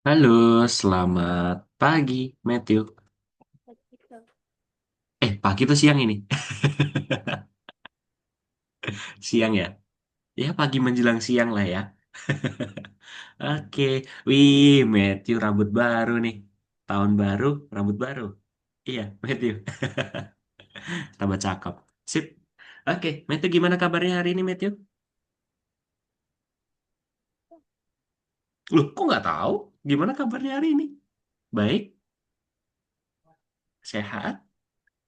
Halo, selamat pagi, Matthew. Gitu. Pagi tuh siang ini. Siang ya? Ya, pagi menjelang siang lah ya. Oke, wih, Matthew rambut baru nih. Tahun baru, rambut baru. Iya, Matthew. Tambah cakep. Sip. Oke, Matthew gimana kabarnya hari ini, Matthew? Loh, kok nggak tahu? Gimana kabarnya hari ini? Baik, Baik, sehat,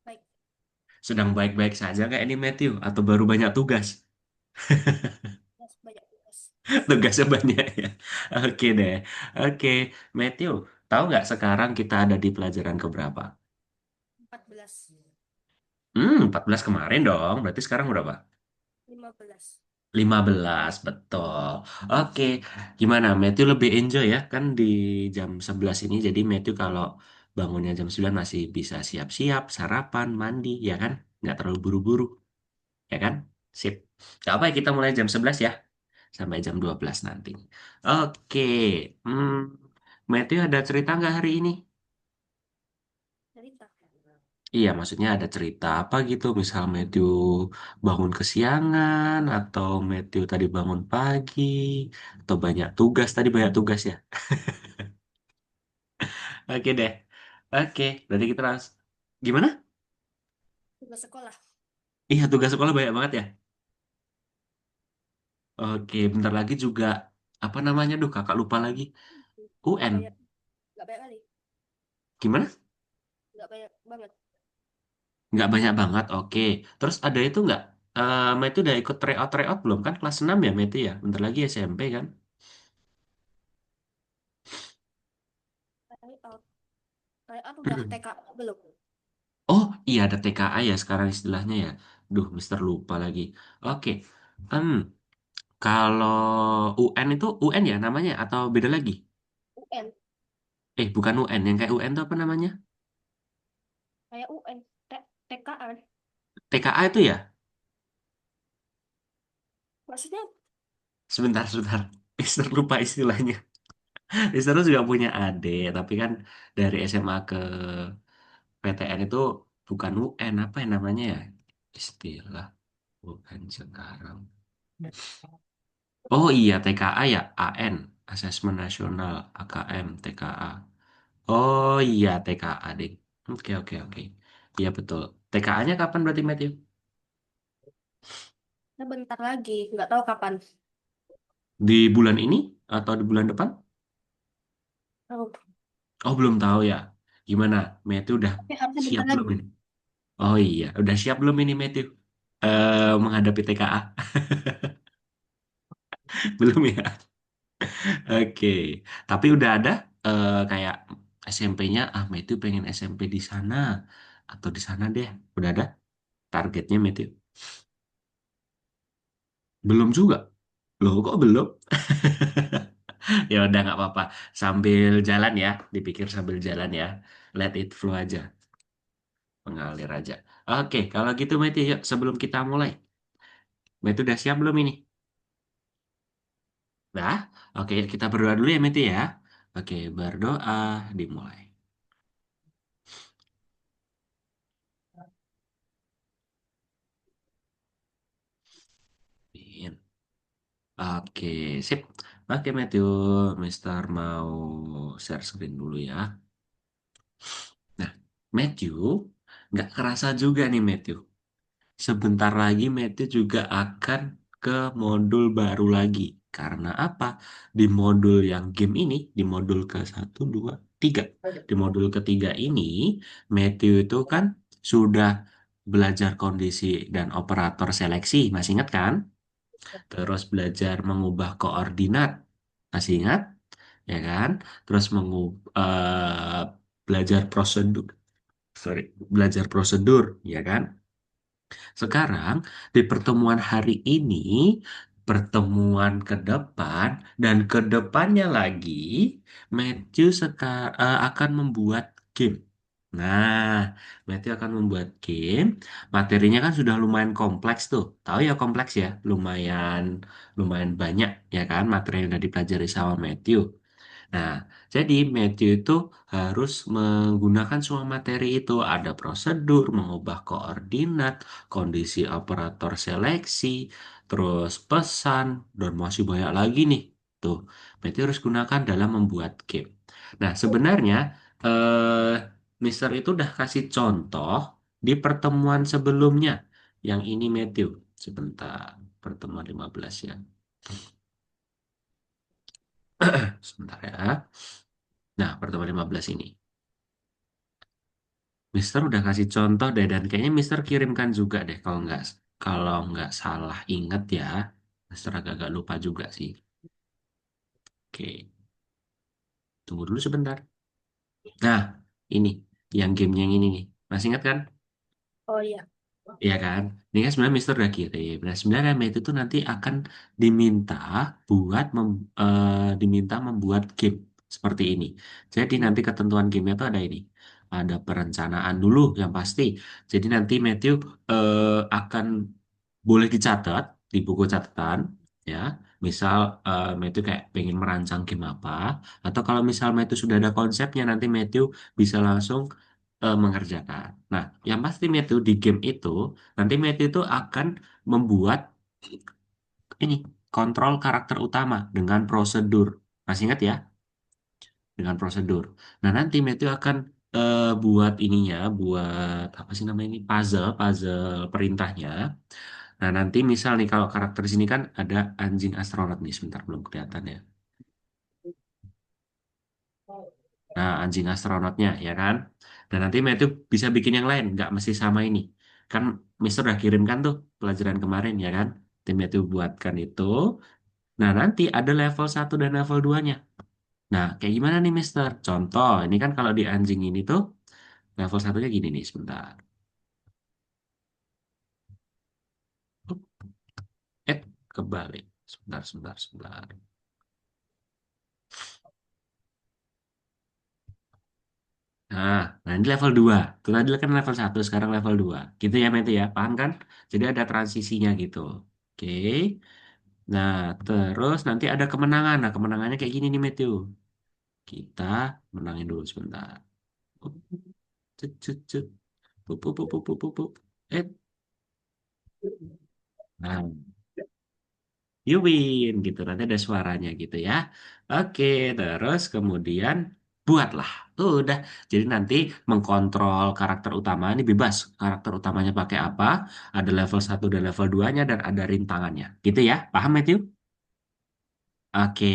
baik. sedang baik-baik saja kayak ini, Matthew? Atau baru banyak tugas? Yes, banyak tugas. Tugasnya banyak ya. Oke deh. Oke, Matthew, tahu nggak sekarang kita ada di pelajaran keberapa? 14, 14 kemarin dong. Berarti sekarang berapa? 15. 15 betul. Oke, gimana? Matthew lebih enjoy ya? Kan di jam 11 ini, jadi Matthew kalau bangunnya jam 9 masih bisa siap-siap, sarapan, mandi, ya kan? Nggak terlalu buru-buru, ya kan? Sip. Gak apa ya, kita mulai jam 11 ya? Sampai jam 12 nanti. Oke, hmm, Matthew ada cerita nggak hari ini? Cerita. Iya, maksudnya ada cerita apa gitu? Misal Matthew bangun kesiangan, atau Matthew tadi bangun pagi, atau banyak tugas, tadi banyak tugas ya? Oke deh. Oke, berarti kita langsung. Gimana? Tugas sekolah. Iya, tugas sekolah banyak banget ya? Oke, bentar lagi juga, apa namanya? Duh, kakak lupa lagi. Nggak UN. banyak, nggak banyak kali. Gimana? Nggak banyak banget. Nggak banyak banget, oke. Terus ada itu nggak? Matthew udah ikut tryout belum kan? Kelas 6 ya Matthew ya? Bentar lagi SMP kan? Tryout udah TK belum? Oh iya, ada TKA ya sekarang istilahnya ya. Duh, Mister lupa lagi. Oke, em, kalau UN itu UN ya namanya atau beda lagi? UN. Bukan UN, yang kayak UN itu apa namanya? Kayak UN. TKA. TKA itu ya? Maksudnya Sebentar. Mister lupa istilahnya. Mister juga punya adik, tapi kan dari SMA ke PTN itu bukan UN, apa yang namanya ya? Istilah bukan sekarang. Oh iya, TKA ya, AN, Asesmen Nasional, AKM, TKA. Oh iya, TKA, ding. Oke. Iya betul. TKA-nya kapan berarti, Matthew? bentar lagi, nggak tahu kapan. Di bulan ini atau di bulan depan? Oh, Oh, belum tahu ya. Gimana? Matthew udah tapi harusnya siap bentar belum lagi. ini? Oh iya, udah siap belum ini, Matthew? Menghadapi TKA? Belum ya? Oke. Tapi udah ada kayak SMP-nya, Matthew pengen SMP di sana atau di sana deh. Udah ada targetnya, Matthew? Belum juga. Loh, kok belum? Ya udah nggak apa-apa. Sambil jalan ya, dipikir sambil jalan ya. Let it flow aja, mengalir aja. Oke, kalau gitu Matthew, yuk sebelum kita mulai. Matthew udah siap belum ini? Dah? Oke, yuk kita berdoa dulu ya Matthew ya. Oke, berdoa dimulai. Amin. Oke, sip. Oke Matthew, Mister mau share screen dulu ya. Nah, Matthew, nggak kerasa juga nih Matthew. Sebentar lagi Matthew juga akan ke modul baru lagi. Karena apa? Di modul yang game ini, di modul ke satu, 2, 3. Di modul ketiga ini, Matthew itu kan sudah belajar kondisi dan operator seleksi. Masih ingat kan? Terus belajar mengubah koordinat. Masih ingat? Ya kan? Terus belajar prosedur. Sorry, belajar prosedur, ya kan? Sekarang di pertemuan hari ini, pertemuan ke depan dan ke depannya lagi, Matthew akan membuat game. Nah, Matthew akan membuat game. Materinya kan sudah lumayan kompleks tuh. Tahu ya kompleks ya, lumayan lumayan banyak ya kan materi yang udah dipelajari sama Matthew. Nah, jadi Matthew itu harus menggunakan semua materi itu. Ada prosedur, mengubah koordinat, kondisi operator seleksi, terus pesan, dan masih banyak lagi nih. Tuh, Matthew harus gunakan dalam membuat game. Nah, sebenarnya eh, Mister itu udah kasih contoh di pertemuan sebelumnya. Yang ini Matthew. Sebentar, pertemuan 15 ya. Sebentar ya. Nah, pertemuan 15 ini. Mister udah kasih contoh deh dan kayaknya Mister kirimkan juga deh kalau nggak salah inget ya. Mister agak-agak lupa juga sih. Oke, tunggu dulu sebentar. Nah, ini yang gamenya yang ini nih. Masih ingat kan? Oh iya. Iya kan? Ini kan sebenarnya Mister udah kirim. Nah, sebenarnya Mate itu nanti akan diminta diminta membuat game seperti ini. Jadi nanti ketentuan gamenya itu ada ini. Ada perencanaan dulu yang pasti. Jadi nanti Matthew akan boleh dicatat di buku catatan ya. Misal Matthew kayak pengen merancang game apa atau kalau misal Matthew sudah ada konsepnya nanti Matthew bisa langsung mengerjakan. Nah, yang pasti Matthew di game itu nanti Matthew itu akan membuat ini kontrol karakter utama dengan prosedur. Masih ingat ya? Dengan prosedur. Nah, nanti Matthew akan buat ininya, buat apa sih namanya ini puzzle perintahnya. Nah, nanti misal nih kalau karakter di sini kan ada anjing astronot nih, sebentar belum kelihatan ya. Nah, anjing astronotnya ya kan. Dan nanti Matthew bisa bikin yang lain, nggak mesti sama ini. Kan Mister udah kirimkan tuh pelajaran kemarin ya kan. Tim Matthew buatkan itu. Nah, nanti ada level 1 dan level 2-nya. Nah, kayak gimana nih Mister? Contoh, ini kan kalau di anjing ini tuh level satunya gini nih, sebentar. Eh, kebalik. Sebentar, sebentar, sebentar. Nah, ini level 2. Itu tadi kan level 1, sekarang level 2. Gitu ya, Meti ya. Paham kan? Jadi ada transisinya gitu. Oke. Nah, terus nanti ada kemenangan. Nah, kemenangannya kayak gini nih, Matthew. Kita menangin dulu sebentar. Up, cut, cut, cut. Pup, pup, pup, pup, pup, pup, pup. Eh, nah, you win gitu. Nanti ada suaranya gitu ya. Oke, terus kemudian buatlah. Udah. Jadi nanti mengkontrol karakter utama ini bebas. Karakter utamanya pakai apa? Ada level 1 dan level 2-nya dan ada rintangannya. Gitu ya. Paham, Matthew? Oke.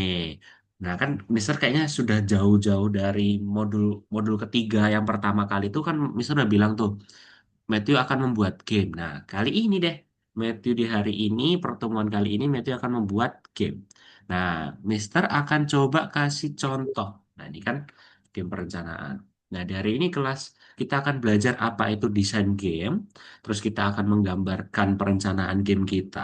Nah, kan Mister kayaknya sudah jauh-jauh dari modul modul ketiga yang pertama kali itu kan Mister udah bilang tuh Matthew akan membuat game. Nah, kali ini deh, Matthew di hari ini, pertemuan kali ini, Matthew akan membuat game. Nah, Mister akan coba kasih contoh. Nah, ini kan game perencanaan. Nah, di hari ini kelas kita akan belajar apa itu desain game, terus kita akan menggambarkan perencanaan game kita,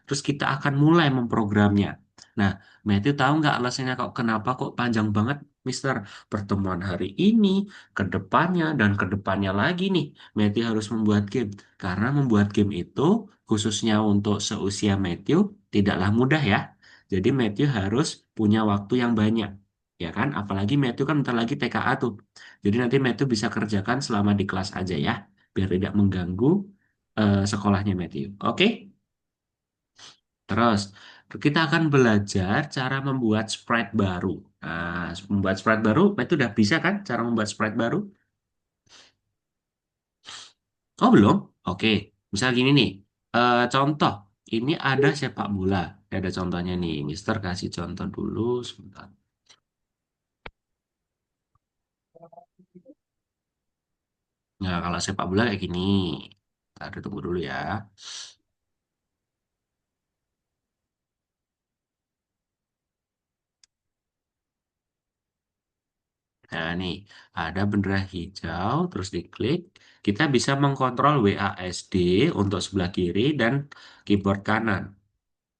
terus kita akan mulai memprogramnya. Nah, Matthew tahu nggak alasannya kok kenapa kok panjang banget, Mister? Pertemuan hari ini, ke depannya, dan ke depannya lagi nih. Matthew harus membuat game. Karena membuat game itu, khususnya untuk seusia Matthew, tidaklah mudah ya. Jadi Matthew harus punya waktu yang banyak. Ya kan? Apalagi Matthew kan bentar lagi TKA tuh. Jadi nanti Matthew bisa kerjakan selama di kelas aja ya. Biar tidak mengganggu sekolahnya Matthew. Oke? Terus, kita akan belajar cara membuat sprite baru. Nah, membuat sprite baru, itu udah bisa kan cara membuat sprite baru? Oh belum? Oke, misal gini nih, contoh, ini ada sepak bola. Ada contohnya nih, Mister kasih contoh dulu sebentar. Nah, kalau sepak bola kayak gini, ada tunggu dulu ya. Nah, nih, ada bendera hijau, terus diklik. Kita bisa mengkontrol WASD untuk sebelah kiri dan keyboard kanan.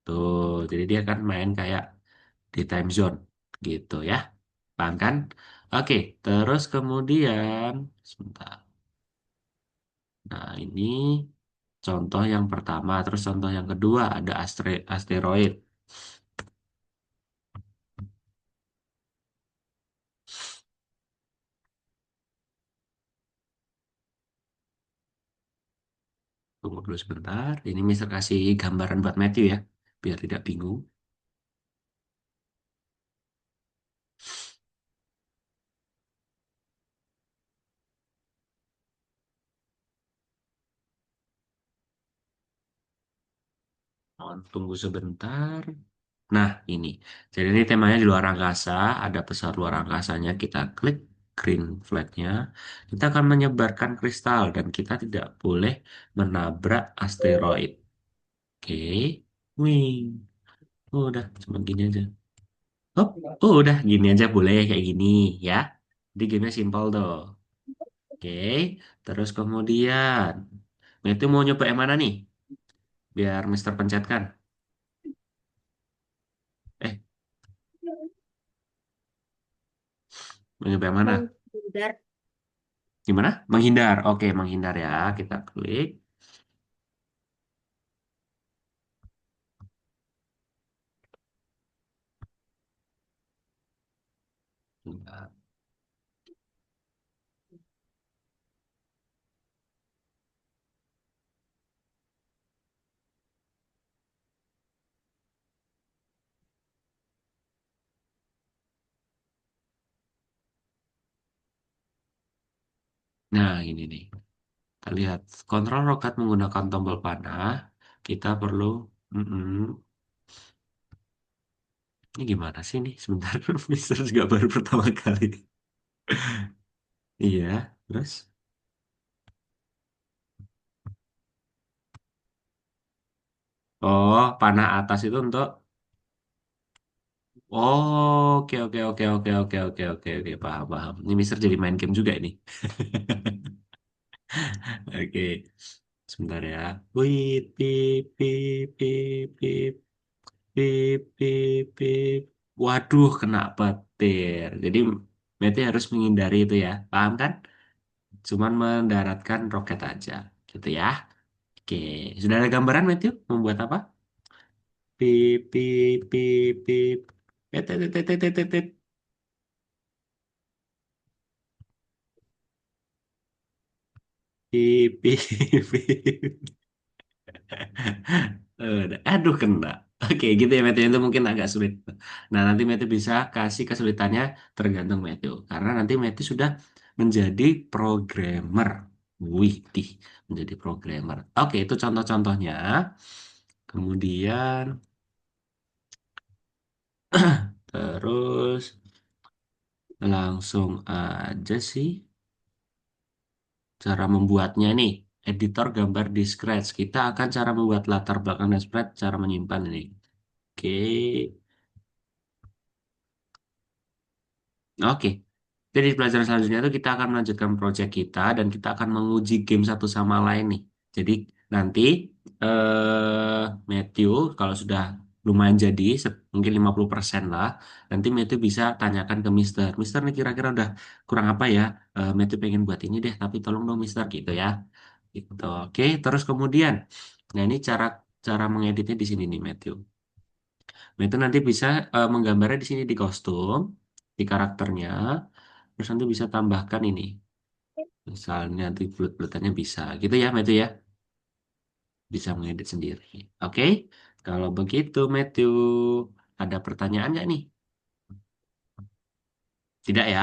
Tuh, jadi dia kan main kayak di time zone gitu ya. Paham kan? Oke, terus kemudian sebentar. Nah, ini contoh yang pertama, terus contoh yang kedua ada asteroid. Tunggu dulu sebentar. Ini Mister kasih gambaran buat Matthew ya, biar tidak bingung. Oh, tunggu sebentar. Nah, ini. Jadi ini temanya di luar angkasa, ada pesawat luar angkasanya. Kita klik green flag-nya. Kita akan menyebarkan kristal dan kita tidak boleh menabrak asteroid. Oke. Wing. Oh, udah, cuma gini aja. Oh, oh, udah gini aja boleh kayak gini ya. Jadi gamenya simpel tuh. Oke. Terus kemudian, nah itu mau nyoba yang mana nih? Biar Mister pencetkan. Eh, mau nyoba yang mana? Menghindar. Gimana? Menghindar. Oke, menghindar ya. Kita klik. Nah, ini nih. Kita lihat. Kontrol roket menggunakan tombol panah. Kita perlu... Mm-mm. Ini gimana sih nih? Sebentar. Mister juga baru pertama kali. Iya. Terus? Oh, panah atas itu untuk... Oh, oke, oke, oke, oke, oke, oke, oke, oke. Paham, paham. Ini Mister jadi main game juga ini. Oke. Sebentar ya. Wait, pip, pip, pip, pip. Pip, pip, pip. Waduh, kena petir. Jadi Matthew harus menghindari itu ya. Paham kan? Cuman mendaratkan roket aja. Gitu ya. Oke. Sudah ada gambaran Matthew? Membuat apa? Pip, pip, pip, pip. Et, et, et, et, et, et, et. Pip, pip, pip. Aduh, kena. Oke, gitu ya Matthew. Itu mungkin agak sulit. Nah, nanti Matthew bisa kasih kesulitannya tergantung Matthew. Karena nanti Matthew sudah menjadi programmer. Wih, menjadi programmer. Oke, itu contoh-contohnya. Kemudian, terus langsung aja sih cara membuatnya nih. Editor gambar di Scratch. Kita akan cara membuat latar belakang dan spread, cara menyimpan ini. Oke. Oke, jadi pelajaran selanjutnya itu kita akan melanjutkan proyek kita dan kita akan menguji game satu sama lain nih. Jadi nanti Matthew kalau sudah lumayan jadi mungkin 50% lah, nanti Matthew bisa tanyakan ke Mister. Mister nih kira-kira udah kurang apa ya? Matthew pengen buat ini deh, tapi tolong dong Mister gitu ya. Gitu. Oke, terus kemudian, nah ini cara cara mengeditnya di sini nih Matthew. Nah, itu nanti bisa menggambarnya di sini di kostum, di karakternya. Terus nanti bisa tambahkan ini. Misalnya nanti bulat-bulatannya bisa. Gitu ya, Matthew ya. Bisa mengedit sendiri. Oke? Kalau begitu, Matthew. Ada pertanyaan nggak nih? Tidak ya?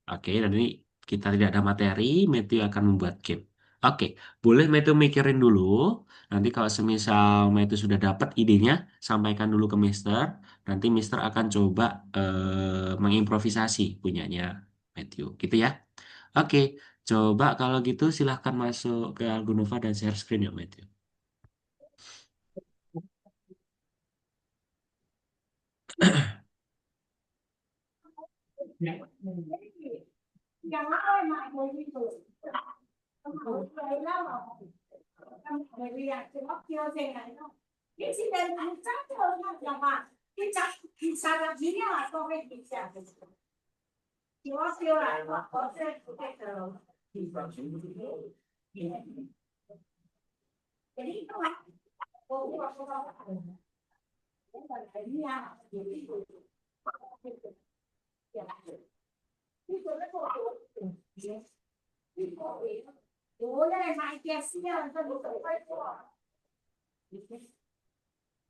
Oke, dan ini kita tidak ada materi. Matthew akan membuat game. Oke, boleh Matthew mikirin dulu. Nanti kalau semisal Matthew sudah dapat idenya, sampaikan dulu ke Mister. Nanti Mister akan coba mengimprovisasi punyanya Matthew. Gitu ya? Oke, coba kalau gitu silahkan masuk ke Algonova dan share screen ya, Matthew.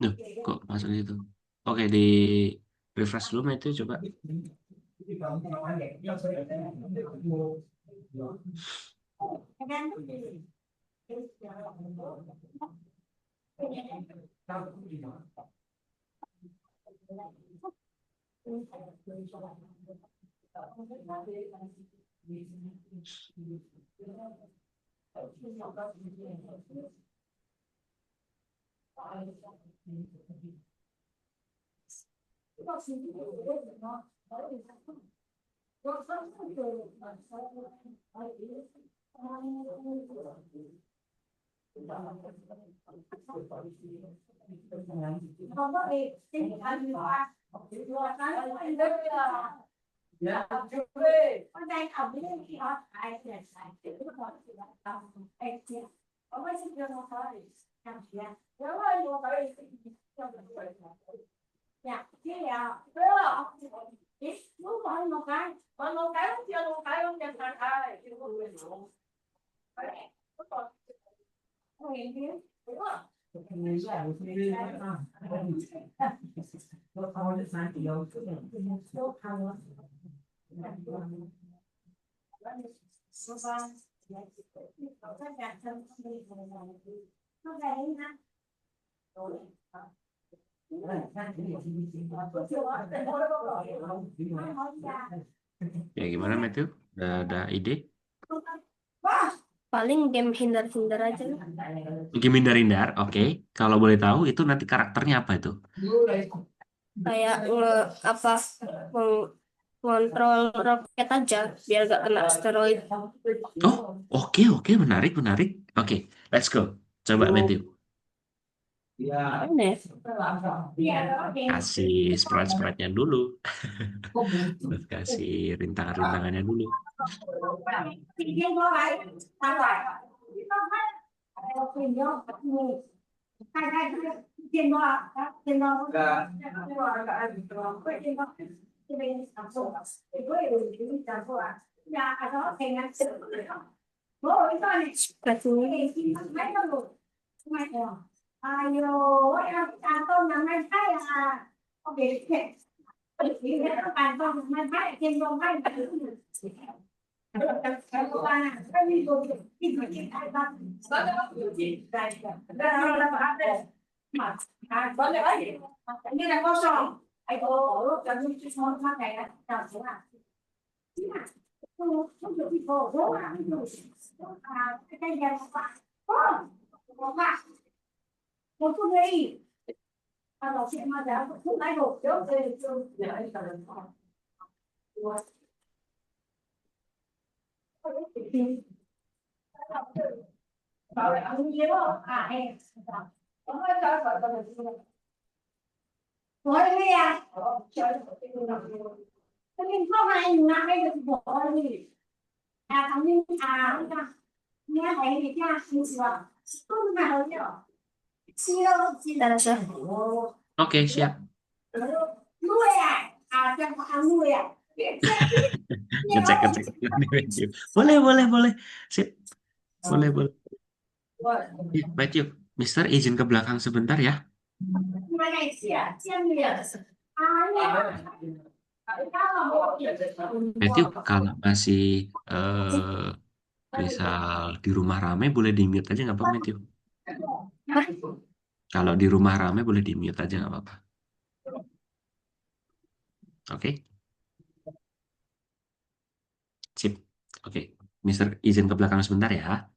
Duh, kok masuk itu? Oke, di refresh dulu Matthew coba. Ya gimana Matthew? Ada ide? Paling game hindar-hindar aja. Game hindar-hindar, oke. Kalau boleh tahu itu nanti karakternya apa itu? Kayak apa ngontrol roket aja biar gak kena asteroid. Oh, oke oke, menarik menarik. Oke, let's go. Coba Matthew, Aneh. kasih sprite-sprite-nya dulu. Kasih rintangan-rintangannya dulu. Kita rasa. Oke, siap. Ngecek ngecek di Matthew. Boleh boleh boleh. Sip, boleh boleh. Matthew, Mister izin ke belakang sebentar ya. Matthew, kalau masih misal di rumah rame boleh di mute aja nggak apa Matthew? Kalau di rumah rame boleh di mute aja nggak apa-apa. Oke, sip. Oke, Mister izin ke belakang sebentar ya.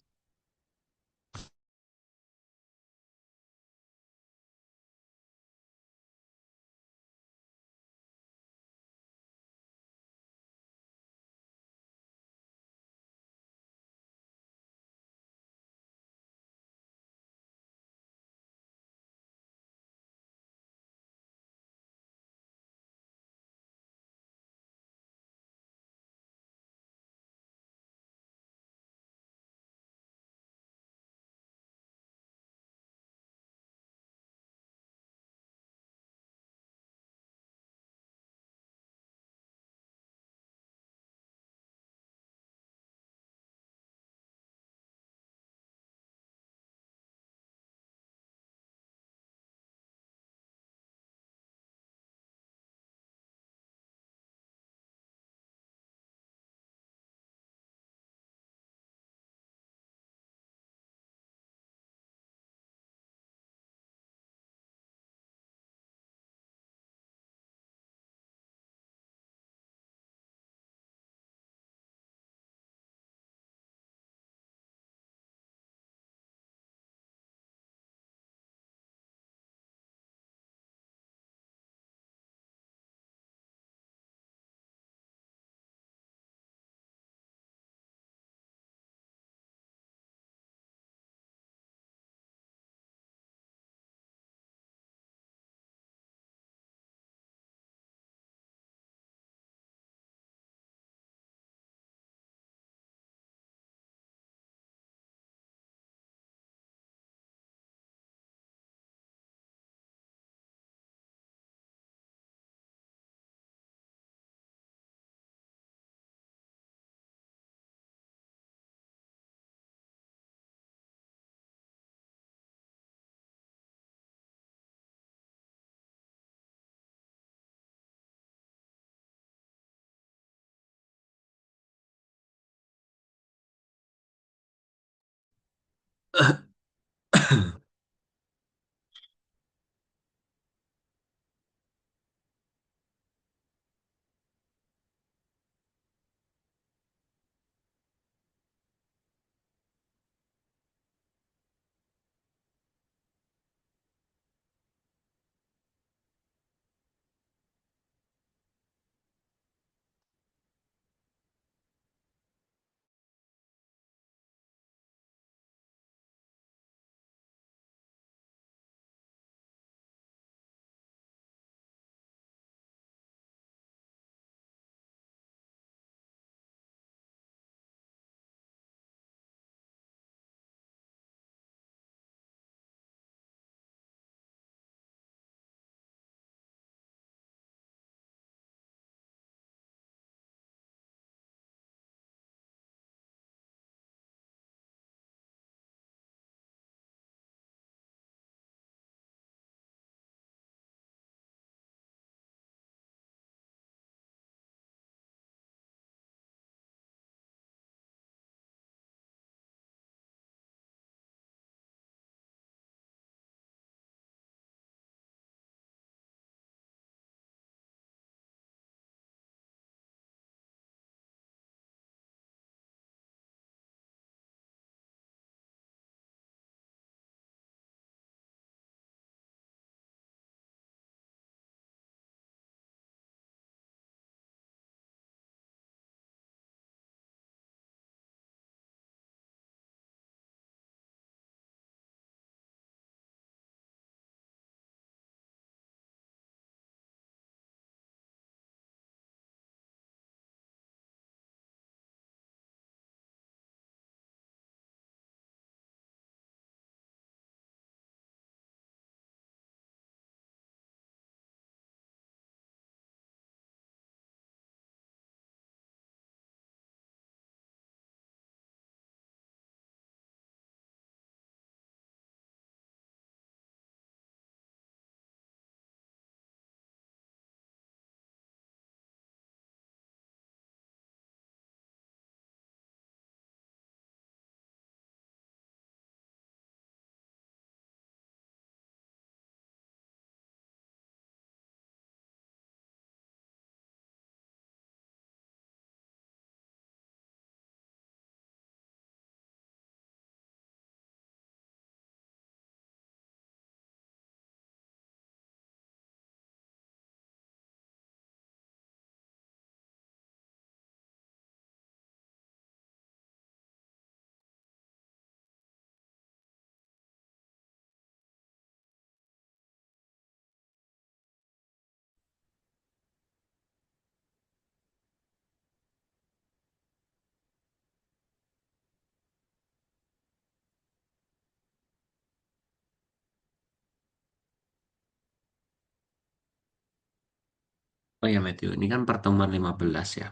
Oh ya Matthew, ini kan pertemuan 15 ya.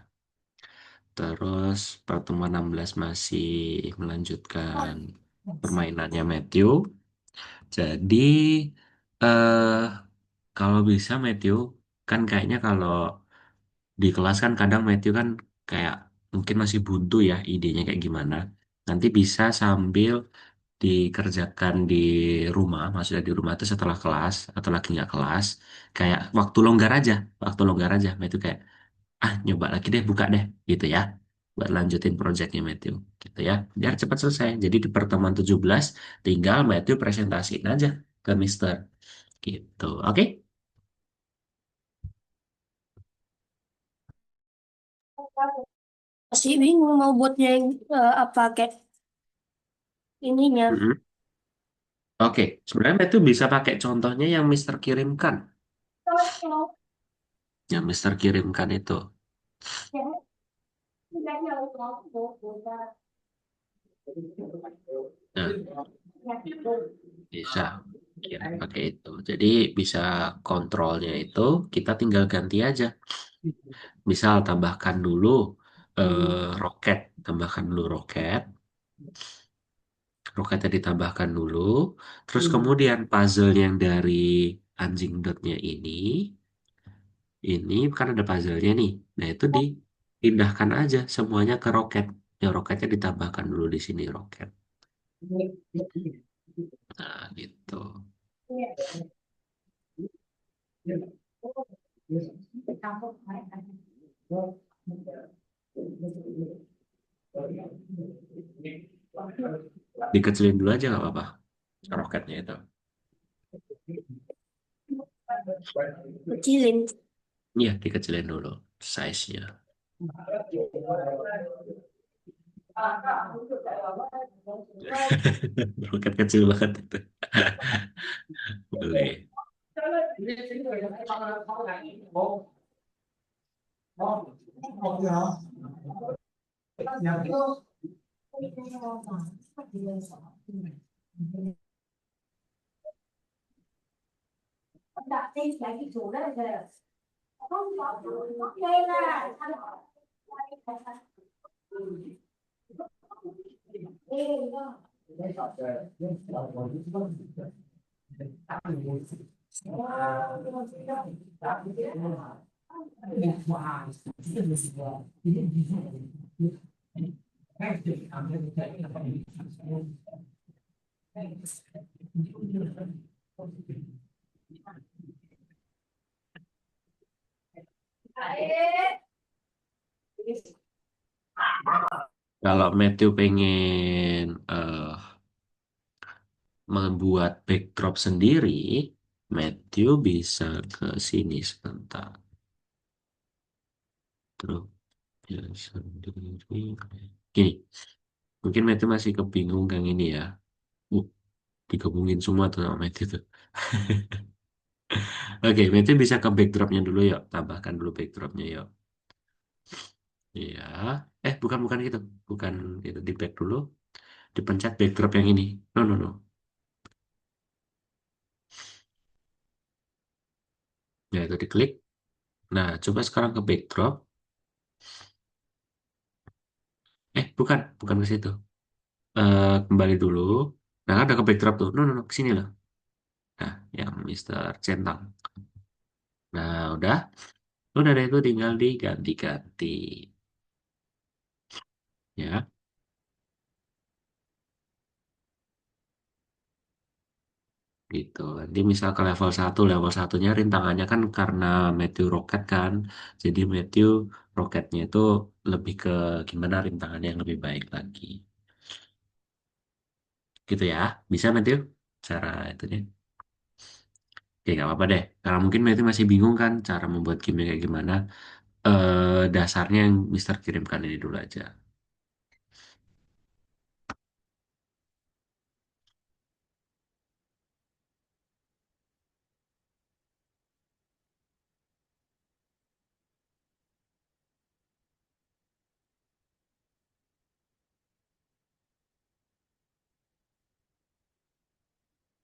Terus pertemuan 16 masih melanjutkan permainannya Matthew. Jadi eh kalau bisa Matthew, kan kayaknya kalau di kelas kan kadang Matthew kan kayak mungkin masih buntu ya idenya kayak gimana. Nanti bisa sambil dikerjakan di rumah, maksudnya di rumah itu setelah kelas atau lagi nggak kelas, kayak waktu longgar aja, Matthew kayak nyoba lagi deh buka deh gitu ya, buat lanjutin projectnya Matthew gitu ya, biar cepat selesai. Jadi di pertemuan 17 tinggal Matthew presentasiin aja ke Mister gitu, oke? Masih bingung mau buatnya yang apa kayak ininya. Mm-mm. Oke, sebenarnya Matthew bisa pakai contohnya yang Mister kirimkan, yang Mister kirimkan itu. Nah, bisa kirim pakai itu. Jadi bisa kontrolnya itu kita tinggal ganti aja. Misal tambahkan dulu roket, tambahkan dulu roket, roketnya ditambahkan dulu. Terus kemudian puzzle yang dari anjing dotnya ini kan ada puzzle-nya nih. Nah itu dipindahkan aja semuanya ke roket. Ya roketnya ditambahkan dulu di sini roket. Nah, gitu. Dikecilin dulu aja nggak apa-apa. Roketnya itu. Kecilin. Iya, dikecilin dulu size-nya. Roket kecil banget itu. Boleh. Kalau Matthew pengen membuat backdrop sendiri, Matthew bisa ke sini sebentar. Terus ya sendiri. Gini, mungkin Matthew masih kebingung yang ini ya. Uh, digabungin semua tuh sama Matthew tuh. Oke, Matthew bisa ke backdropnya dulu yuk. Tambahkan dulu backdropnya yuk. Iya. Bukan bukan gitu. Bukan itu di back dulu. Dipencet backdrop yang ini. No, no, no. Ya, itu diklik. Nah, coba sekarang ke backdrop. Bukan. Bukan ke situ. Kembali dulu. Nah, ada ke backdrop tuh. No, no, no. Ke sini loh. Nah, yang Mister Centang. Nah, udah. Udah deh itu tinggal diganti-ganti. Ya, gitu. Nanti misal ke level satu, level satunya rintangannya kan karena Matthew Rocket kan. Jadi Matthew Rocketnya itu lebih ke gimana rintangannya yang lebih baik lagi. Gitu ya. Bisa Matthew? Cara itu nih. Oke, nggak apa-apa deh. Karena mungkin Matthew masih bingung kan cara membuat game kayak gimana. Dasarnya yang Mister kirimkan ini dulu aja.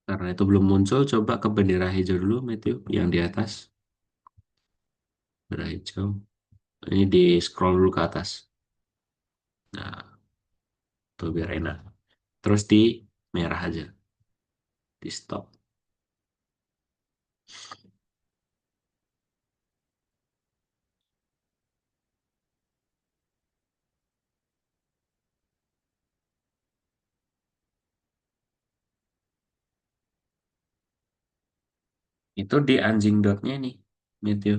Karena itu belum muncul, coba ke bendera hijau dulu, Matthew, yang di atas. Bendera hijau. Ini di scroll dulu ke atas. Nah, tuh biar enak. Terus di merah aja, di stop. Itu di anjing dotnya nih, Matthew.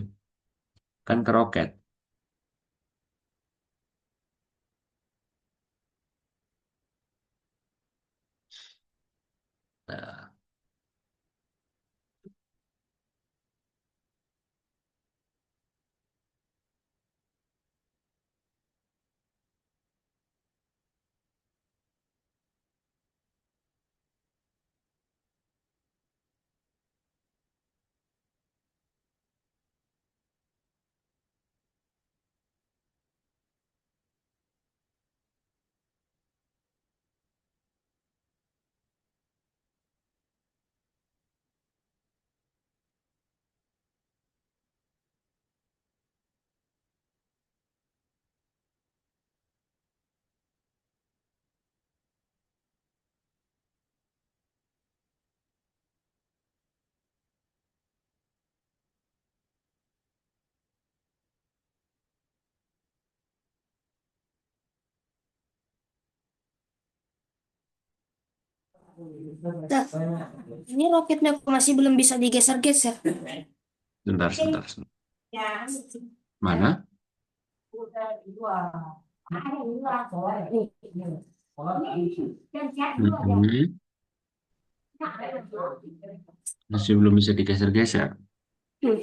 Kan ke roket. Nah, Nah, ini roketnya masih belum bisa digeser-geser. Sebentar, sebentar, sebentar. Mana? Hmm, masih belum bisa digeser-geser. Hmm.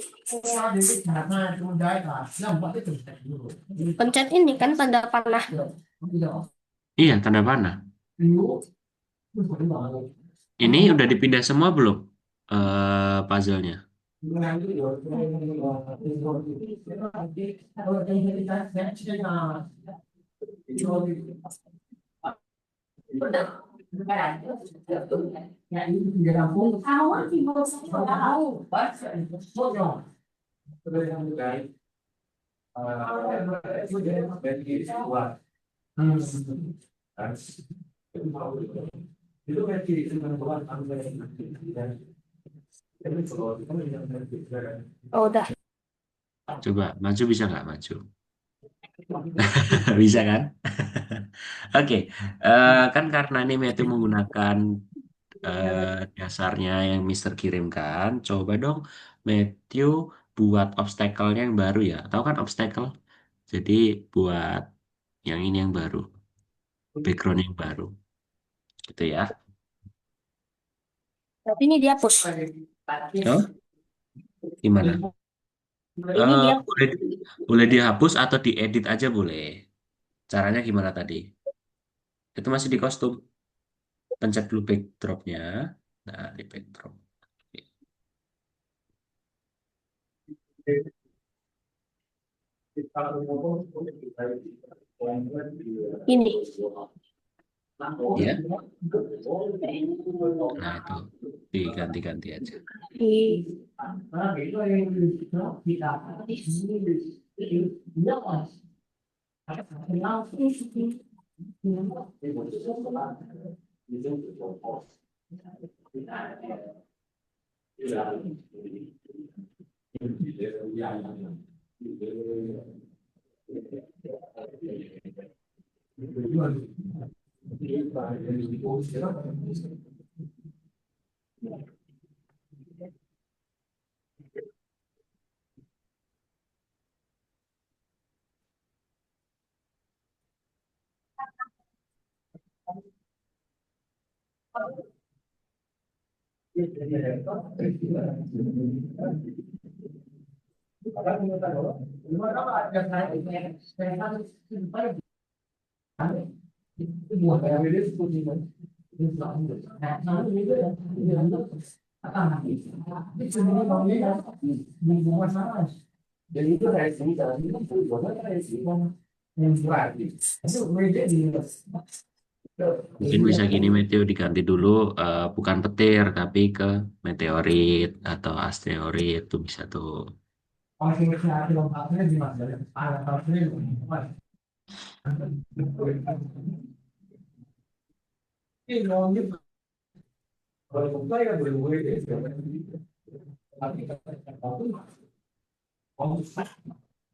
Pencet ini kan tanda panah. Iya, tanda panah. Ini udah dipindah semua belum? Puzzle-nya. Oh, udah. Coba, maju bisa nggak maju? Bisa kan? Oke, kan karena ini Matthew menggunakan eh, dasarnya yang Mister kirimkan, coba dong Matthew buat obstacle-nya yang baru ya. Tahu kan obstacle? Jadi buat yang ini yang baru, background yang baru, gitu ya. Tapi ini dihapus. Oh, gimana? Ini dihapus. Boleh boleh dihapus atau diedit aja boleh. Caranya gimana tadi? Itu masih di kostum. Pencet dulu backdropnya. Nah, di backdrop. Ini. Ya, nah itu diganti-ganti aja. Di. Mungkin bisa gini Meteo diganti dulu bukan petir tapi ke meteorit atau asteroid itu bisa tuh.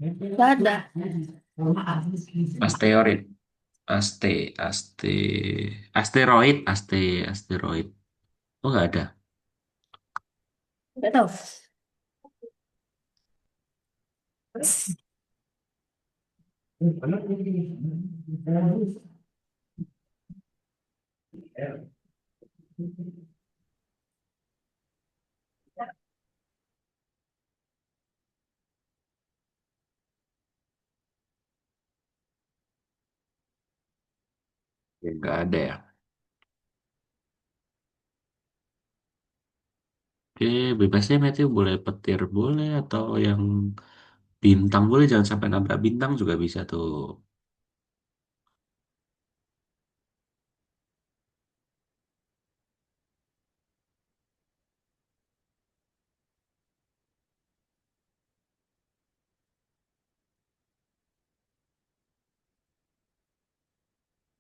Nggak ada. Asteroid, aste, asteroid. Oh nggak ada. Nggak tahu. Ya, nggak ada ya. Oke, bebasnya Matthew boleh petir boleh atau yang bintang boleh jangan sampai nabrak bintang juga bisa tuh.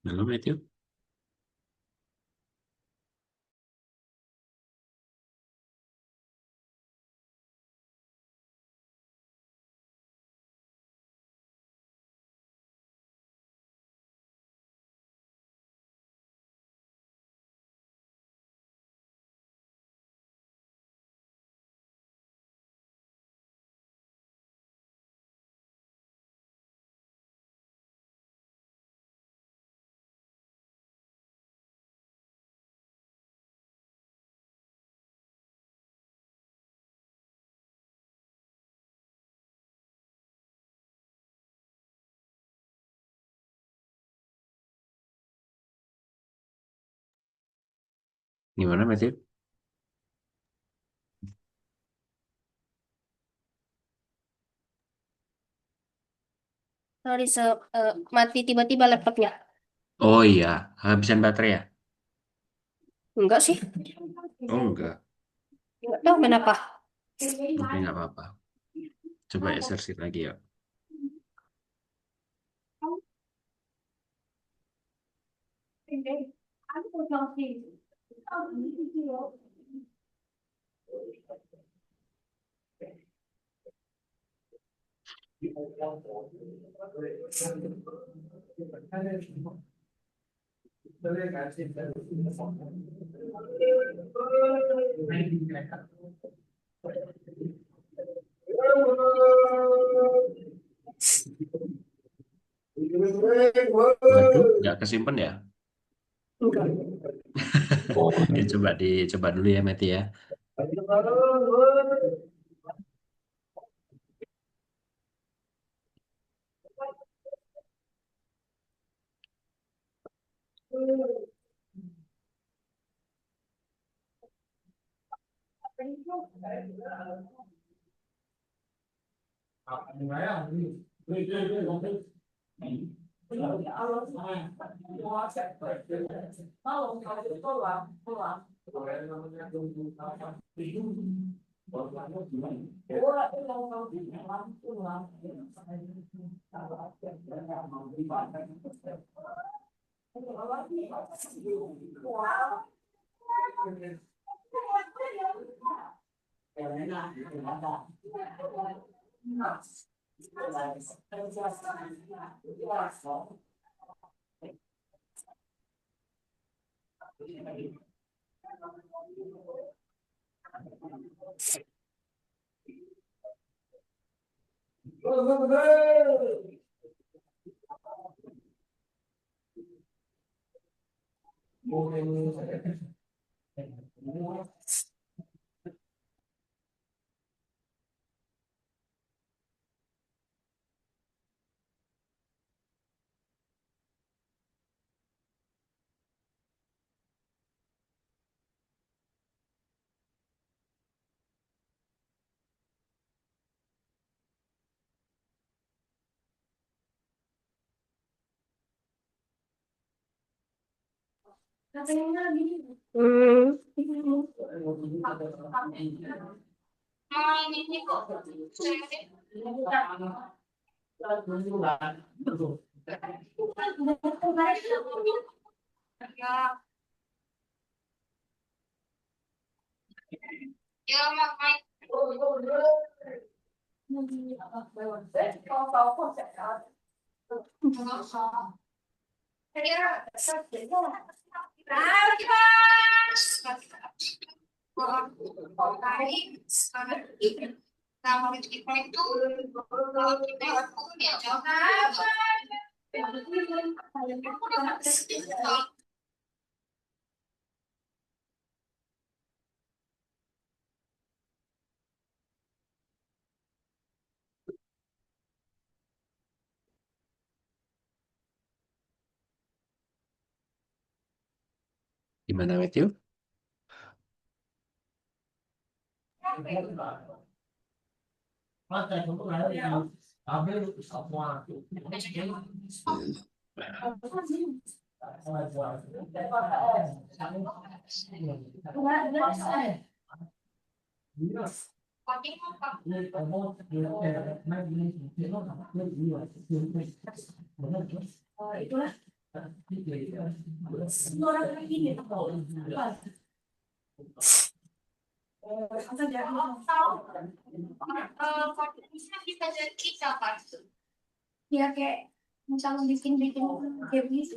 Halo Matthew. Gimana, Matthew? Sorry, mati tiba-tiba laptopnya. Oh iya, habisan baterai ya? Enggak sih. Oh enggak, Enggak tahu kenapa. oke nggak apa-apa. Coba exercise lagi ya. Waduh, nggak kesimpan ya? Ya dicoba dulu ya, Matthew ya. Hmm. Gimana, Matthew? Ya kayak misalnya bikin-bikin kayak gitu.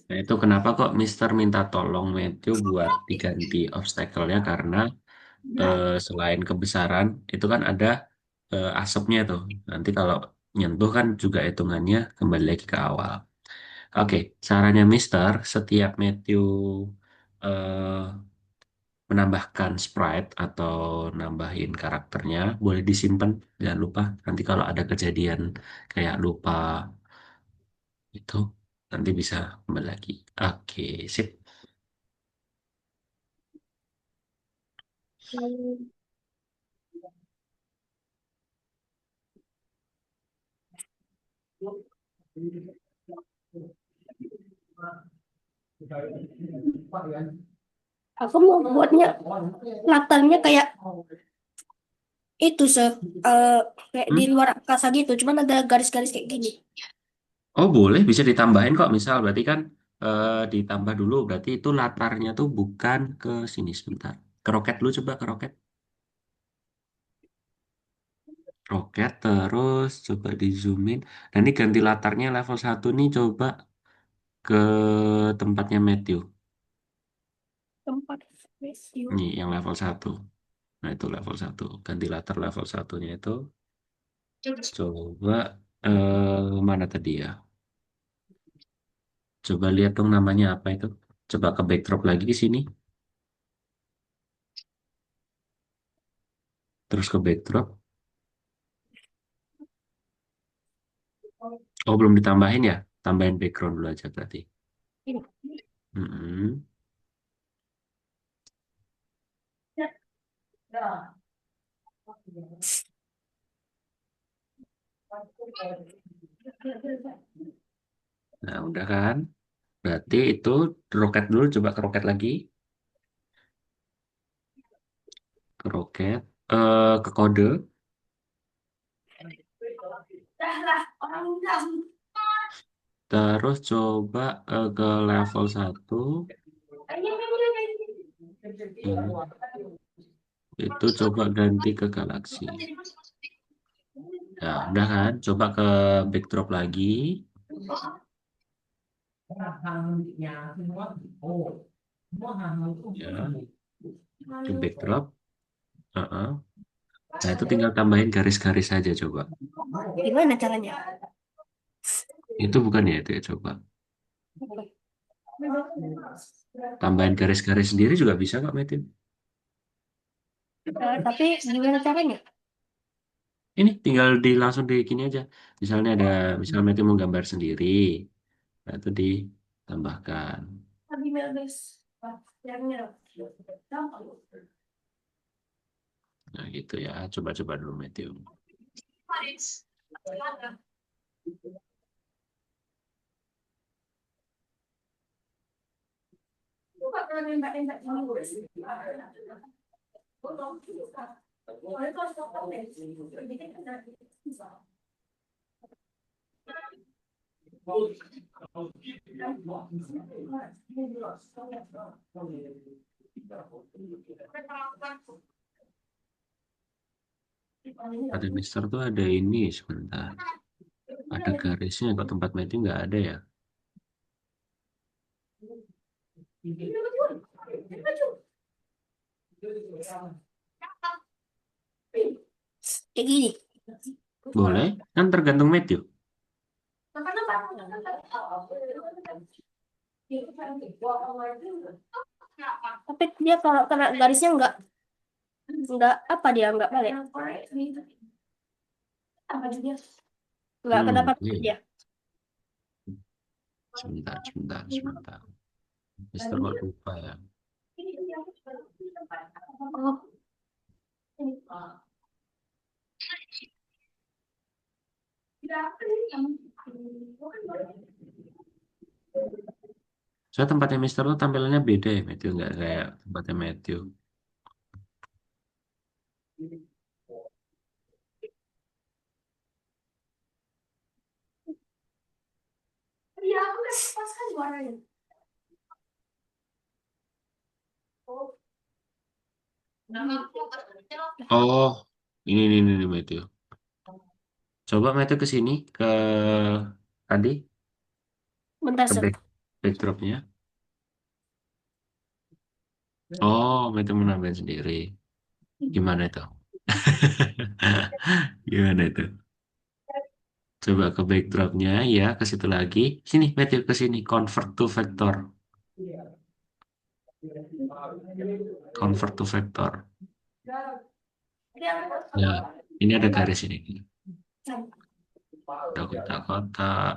Nah, itu kenapa kok Mister minta tolong Matthew buat diganti obstacle-nya karena selain kebesaran itu kan ada asapnya tuh. Nanti kalau nyentuh kan juga hitungannya kembali lagi ke awal. Oke, caranya Mister setiap Matthew eh, menambahkan sprite atau nambahin karakternya boleh disimpan, jangan lupa. Nanti kalau ada kejadian kayak lupa itu nanti bisa kembali lagi. Oke, sip. Hmm. Aku mau buatnya latarnya kayak itu eh, kayak di Hmm? luar angkasa gitu, cuman ada garis-garis kayak gini. Oh boleh, bisa ditambahin kok. Misal berarti kan ditambah dulu. Berarti itu latarnya tuh bukan ke sini sebentar. Ke roket dulu coba ke roket. Roket terus coba di zoom in. Nah ini ganti latarnya level satu nih coba ke tempatnya Matthew. Tempat review. Nih yang level satu. Nah itu level satu. Ganti latar level satunya itu. Coba mana tadi ya? Coba lihat dong namanya apa itu. Coba ke backdrop lagi di sini. Terus ke backdrop. Oh belum ditambahin ya? Tambahin background dulu aja berarti. Ini. Mm-mm. Nah udah kan? Berarti itu roket dulu. Coba ke roket lagi. Ke roket. Ke kode. Terus coba ke level satu. Hmm, itu coba ganti ke galaksi. Ya, udah kan? Coba ke backdrop lagi. Ya, ke backdrop. Heeh. Nah, itu tinggal tambahin garis-garis saja coba. Gimana caranya? Itu bukan ya itu ya coba. Tambahin garis-garis sendiri juga bisa kok, Metin. Tapi gimana caranya? Ini tinggal di langsung di gini aja. Misalnya ada, misalnya Metin mau gambar sendiri. Nah, itu ditambahkan. Nah, gitu ya. Coba-coba dulu, Metin. Ada Mister tuh ada ini sebentar. Ada garisnya kok tempat Metin nggak ada ya. Kayak gini. Boleh, kan tergantung Matthew. Tapi dia kalau kena garisnya nggak apa dia nggak balik. Nggak kenapa Iya. dia. Sebentar, sebentar, sebentar. Mister kok lupa ya. Oh, Soalnya tempatnya Mister tuh tampilannya beda ya, Matthew. Nggak kayak tempatnya Matthew. iya, aku kan pas kan warnanya. Oh, ini, Matthew. Coba Matthew ke sini, ke tadi, Bentar, ke backdropnya. Oh, Matthew menambahin sendiri. Gimana itu? Gimana itu? Coba ke backdropnya, ya, ke situ lagi. Sini, Matthew, ke sini. Convert to vector. Convert to vector. Nah, ini ada garis ini. Ada kotak-kotak.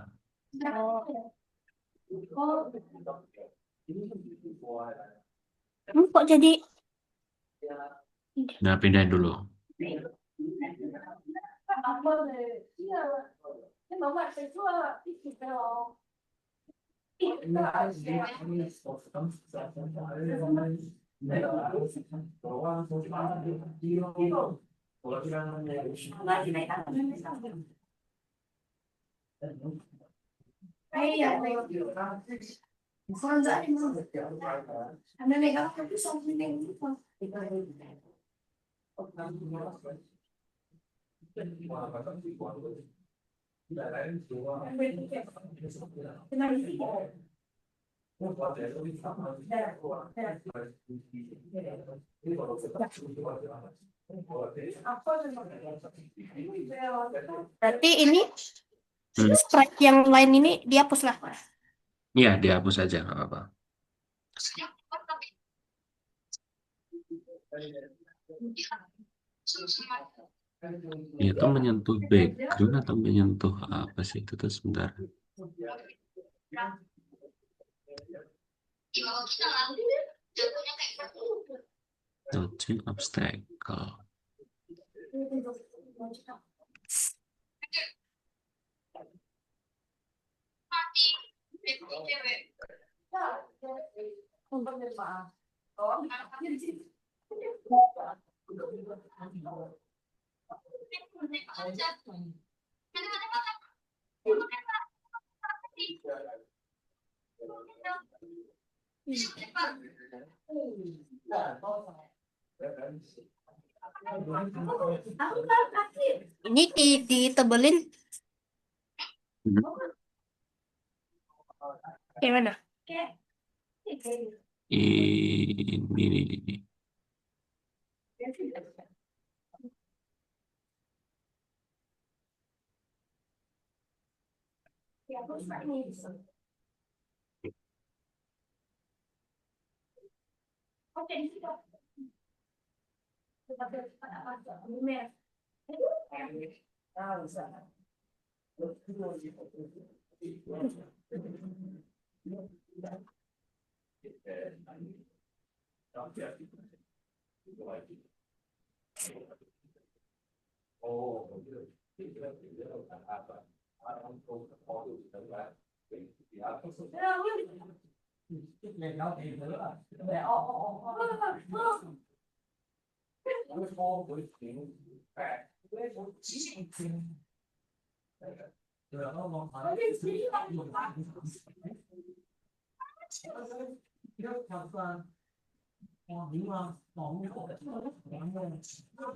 Kok jadi Nah, pindahin dulu. Berarti ini Hmm. Sprite yang lain ini dihapus lah. Iya, dihapus aja, nggak apa-apa. Itu menyentuh background atau menyentuh apa sih itu tuh sebentar. Dodging obstacle. Ini ditebelin Hmm. kayak mana? Ini.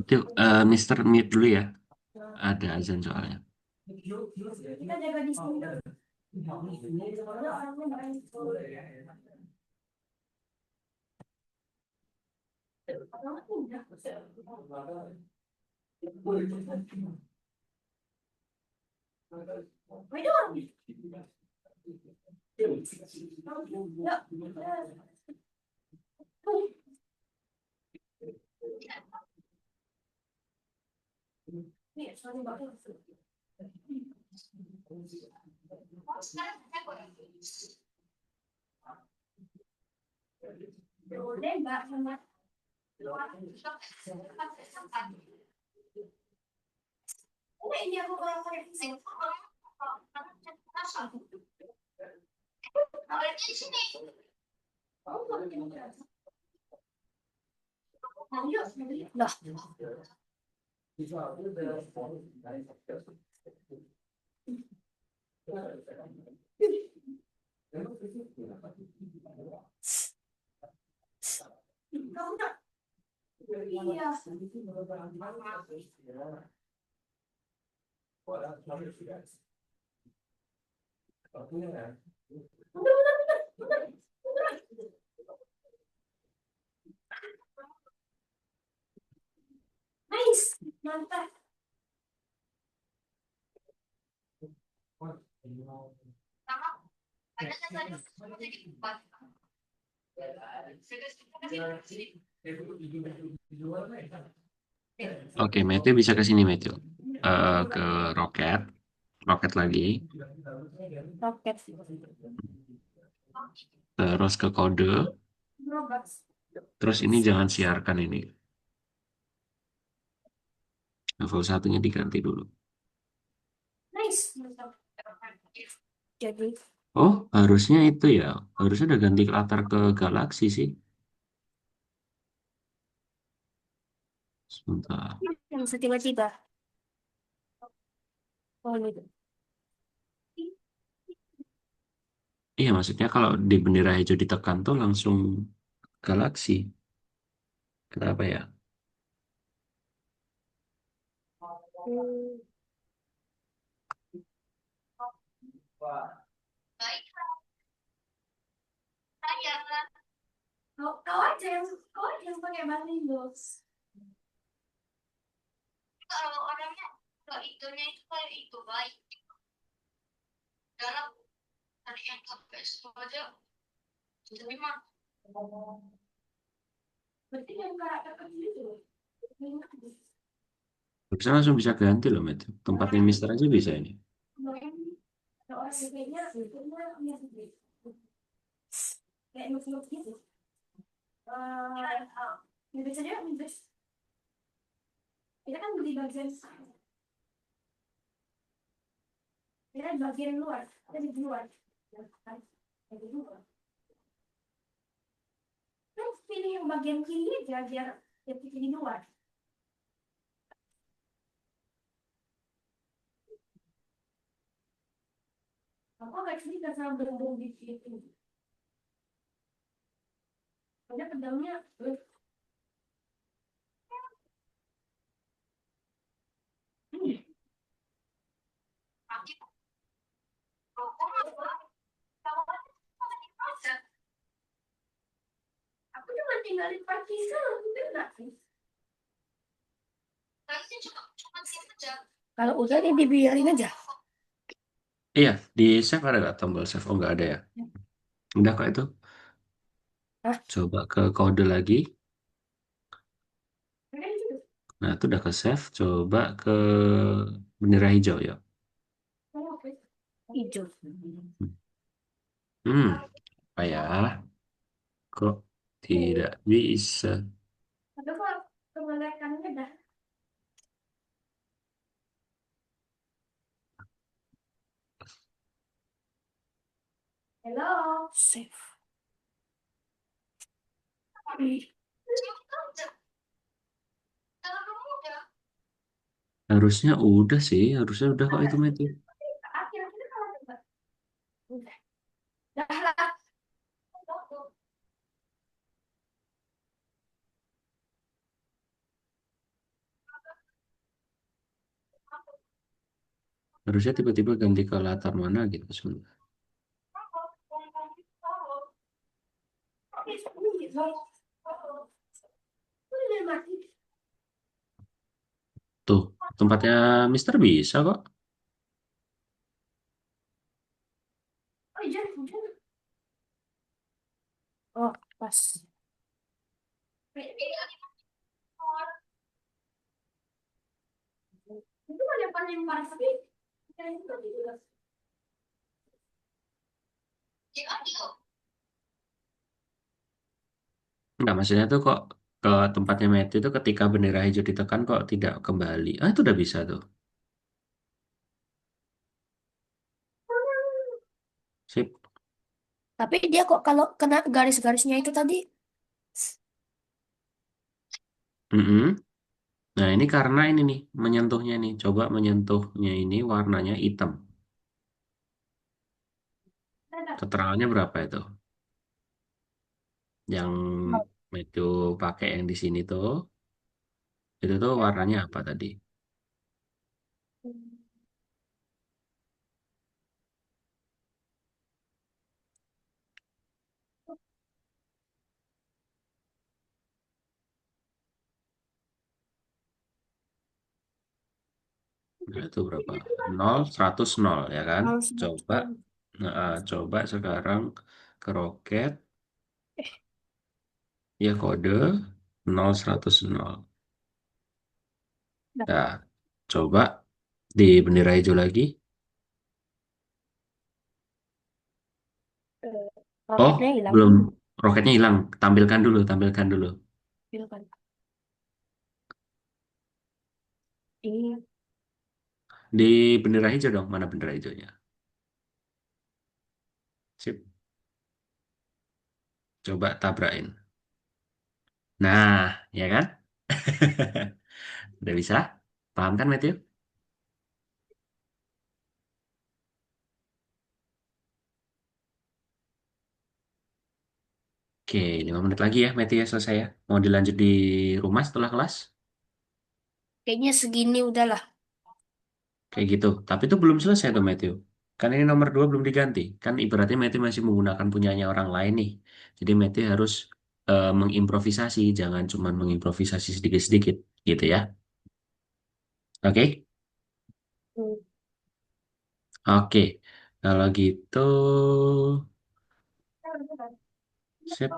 Itu Mr. Mute dulu ya. Ada azan soalnya. Kita jaga di sini. Lah, iya. Nice. Mantap. Oke, Matthew bisa ke sini, Matthew. Ke roket. Roket lagi. Roket. Terus ke kode. Terus ini jangan siarkan ini. Level satunya diganti dulu. Nice. Jadi, Oh, harusnya itu ya. Harusnya udah ganti latar ke galaksi sih. Sebentar. yang tiba-tiba. Oh, gitu. Iya, maksudnya kalau di bendera hijau ditekan tuh langsung galaksi. Kenapa ya? Hmm. Kau aja yang pakai baliho. Kalau orangnya kalau itunya itu kayak itu baik dalam tadi yang ke aja terima. Berarti yang karakter kecil itu. Bisa langsung bisa ganti loh, Met. Tempatnya Mister aja bisa ini. Orang kayaknya kayak nufluk gitu. Minus aja, minus. Kita kan di bagian, kita di bagian luar, kita di luar. Kan? Di luar. Kan pilih yang bagian kiri aja, biar dia pilih di luar. Aku agak sedikit sama berhubung di situ. Ada pedangnya, aku cuma tinggalin partisan, enggak sih? Kalau udah dia dibiarin aja. Iya, di save ada nggak tombol save? Oh, nggak ada ya. Udah kok itu. Hah? Coba ke kode lagi. Kan itu. Nah, itu udah ke save. Coba ke bendera hijau ya. Hijau. Hmm, apa ya? Kok tidak bisa? Tapi kok pengelekannya dah. Hello. Safe. Harusnya udah sih. Harusnya udah kok itu, Met. Akhirnya kalau coba. Udah. Dah lah. Harusnya tiba-tiba ganti ke latar mana gitu sebentar. Tuh, tempatnya Mister bisa kok. Oh iya, oh, pas. Itu kan yang paling parah tapi yang itu juga. Enggak, maksudnya tuh kok ke tempatnya Matthew itu ketika bendera hijau ditekan kok tidak kembali. Ah, itu udah bisa tuh. Sip. Tapi dia kok kalau kena garis-garisnya itu tadi, Mm-mm. Nah, ini karena ini nih, menyentuhnya nih. Coba menyentuhnya ini warnanya hitam. Keterangannya berapa itu? Yang itu pakai yang di sini tuh, itu tuh warnanya apa tadi? Nah, itu berapa? 0, 100, 0 ya kan? harus Coba, nah, coba sekarang ke roket, ya kode 0, 100, 0. Nah, coba di bendera hijau lagi. Oh, roketnya hilang. belum. Roketnya hilang. Tampilkan dulu, tampilkan dulu. Gitu kan. Di Di bendera hijau dong, mana bendera hijaunya? Sip, coba tabrakin. Nah, ya kan? Udah bisa? Paham kan, Matthew? Oke, 5 menit lagi ya, Matthew ya selesai ya. Mau dilanjut di rumah setelah kelas? kayaknya segini udahlah. Kayak gitu. Tapi itu belum selesai tuh, Matthew. Kan ini nomor 2 belum diganti. Kan ibaratnya Matthew masih menggunakan punyanya orang lain nih. Jadi Matthew harus mengimprovisasi, jangan cuma mengimprovisasi sedikit-sedikit, gitu ya. Oke? Hmm. Oke. Kalau gitu, sip.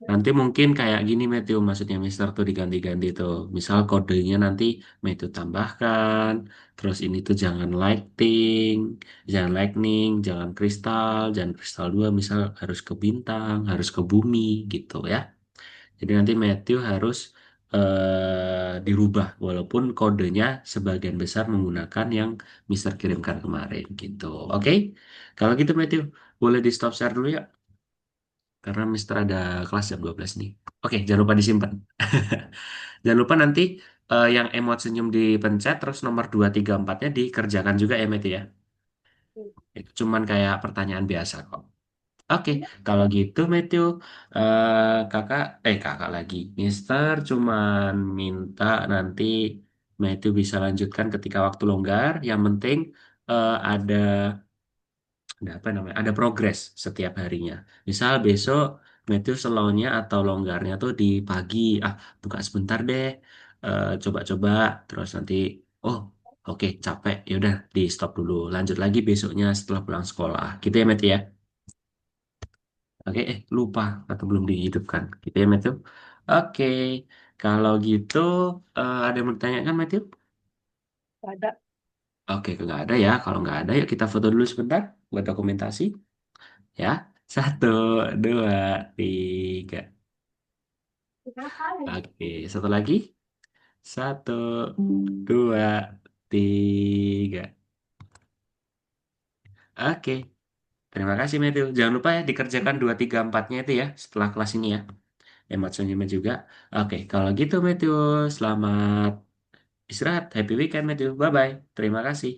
Nanti mungkin kayak gini Matthew, maksudnya Mister tuh diganti-ganti tuh. Misal kodenya nanti Matthew tambahkan, terus ini tuh jangan lighting, jangan lightning, jangan kristal, jangan kristal 2, misal harus ke bintang, harus ke bumi gitu ya. Jadi nanti Matthew harus dirubah, walaupun kodenya sebagian besar menggunakan yang Mister kirimkan kemarin gitu. Oke? Kalau gitu Matthew, boleh di stop share dulu ya. Karena Mister ada kelas jam 12 nih. Oke, jangan lupa disimpan. Jangan lupa nanti yang emot senyum dipencet, terus nomor 2 3 4-nya dikerjakan juga ya, Meti ya. Itu cuman kayak pertanyaan biasa kok. Oke, kalau gitu Matthew, kakak lagi. Mister cuman minta nanti Matthew bisa lanjutkan ketika waktu longgar. Yang penting ada apa namanya? Ada progres setiap harinya. Misal besok Matthew slownya atau longgarnya tuh di pagi. Ah, buka sebentar deh. Coba-coba. Terus nanti, oh, oke, capek. Ya udah, di stop dulu. Lanjut lagi besoknya setelah pulang sekolah. Gitu ya, Matthew ya. Oke, lupa atau belum dihidupkan. Gitu ya, Matthew. Oke, kalau gitu ada yang mau ditanyakan, Matthew? Ada. Oke, nggak ada ya. Kalau nggak ada, yuk kita foto dulu sebentar buat dokumentasi. Ya, 1, 2, 3. Oke, satu lagi. 1, 2, 3. Oke, terima kasih Matthew. Jangan lupa ya dikerjakan 2, 3, 4-nya itu ya setelah kelas ini ya. Emot senyumnya juga. Oke, kalau gitu Matthew, selamat istirahat. Happy weekend Matthew. Bye-bye. Terima kasih.